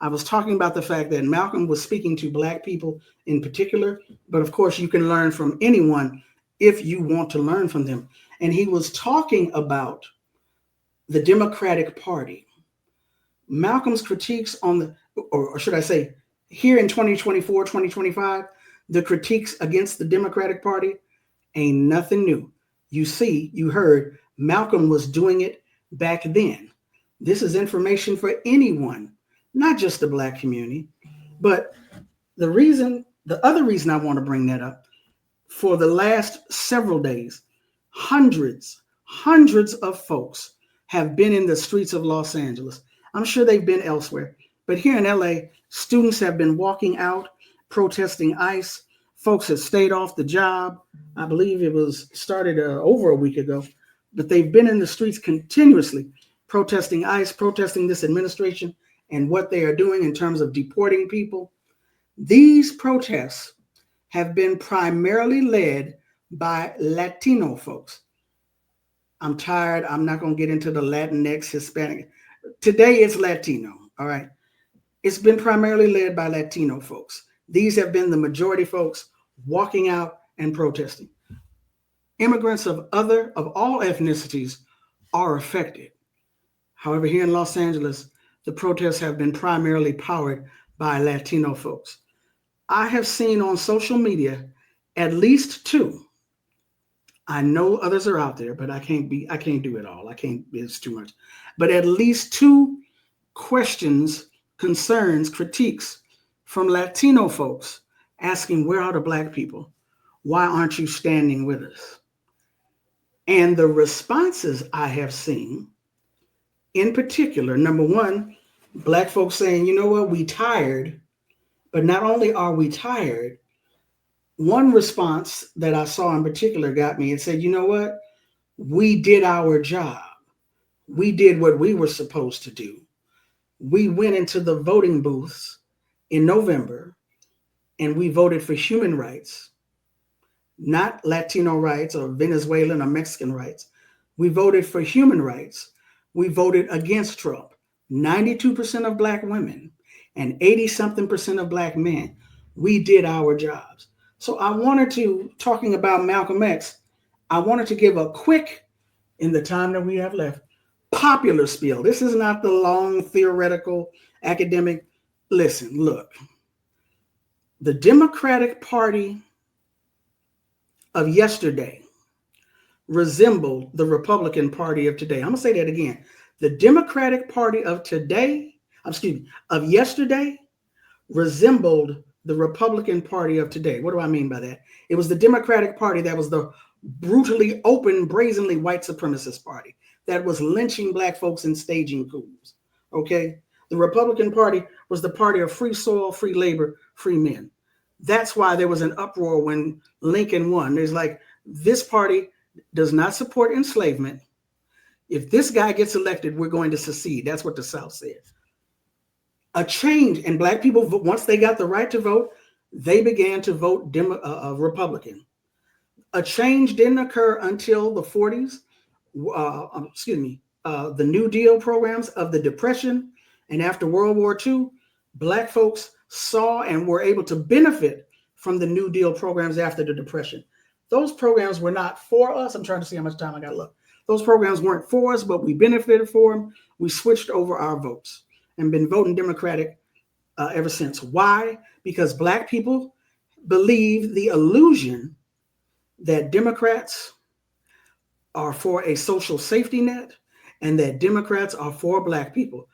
I was talking about the fact that Malcolm was speaking to Black people in particular, but of course you can learn from anyone if you want to learn from them. And he was talking about the Democratic Party. Malcolm's critiques on the, or should I say, here in 2024, 2025, the critiques against the Democratic Party ain't nothing new. You see, you heard Malcolm was doing it back then. This is information for anyone, not just the Black community. But the other reason I want to bring that up, for the last several days, hundreds of folks have been in the streets of Los Angeles. I'm sure they've been elsewhere, but here in LA, students have been walking out, protesting ICE. Folks have stayed off the job. I believe it was started over a week ago, but they've been in the streets continuously protesting ICE, protesting this administration and what they are doing in terms of deporting people. These protests have been primarily led by Latino folks. I'm tired. I'm not going to get into the Latinx, Hispanic. Today it's Latino, all right? It's been primarily led by Latino folks. These have been the majority folks walking out and protesting. Immigrants of all ethnicities are affected. However, here in Los Angeles, the protests have been primarily powered by Latino folks. I have seen on social media at least two. I know others are out there, but I can't do it all. It's too much. But at least two questions, concerns, critiques from Latino folks asking, where are the Black people? Why aren't you standing with us? And the responses I have seen, in particular, number one, Black folks saying, you know what, we tired. But not only are we tired, one response that I saw in particular got me and said, you know what, we did our job. We did what we were supposed to do. We went into the voting booths in November and we voted for human rights, not Latino rights or Venezuelan or Mexican rights. We voted for human rights. We voted against Trump. 92% of Black women and 80-something% of Black men. We did our jobs. So I wanted to, talking about Malcolm X, I wanted to give a quick, in the time that we have left, popular spiel. This is not the long theoretical academic. Listen, look, the Democratic Party of yesterday resembled the Republican Party of today. I'm gonna say that again. The Democratic Party of today, of yesterday, resembled the Republican Party of today. What do I mean by that? It was the Democratic Party that was the brutally open, brazenly white supremacist party that was lynching Black folks and staging coups. Okay? The Republican Party was the party of free soil, free labor, free men. That's why there was an uproar when Lincoln won. There's like, this party does not support enslavement. If this guy gets elected, we're going to secede. That's what the South said. A change, and Black people, once they got the right to vote, they began to vote Republican. A change didn't occur until the 40s, the New Deal programs of the Depression, and after World War II, Black folks saw and were able to benefit from the New Deal programs after the Depression. Those programs were not for us. I'm trying to see how much time I got left. Those programs weren't for us, but we benefited from them. We switched over our votes and been voting Democratic ever since. Why? Because Black people believe the illusion that Democrats are for a social safety net and that Democrats are for Black people.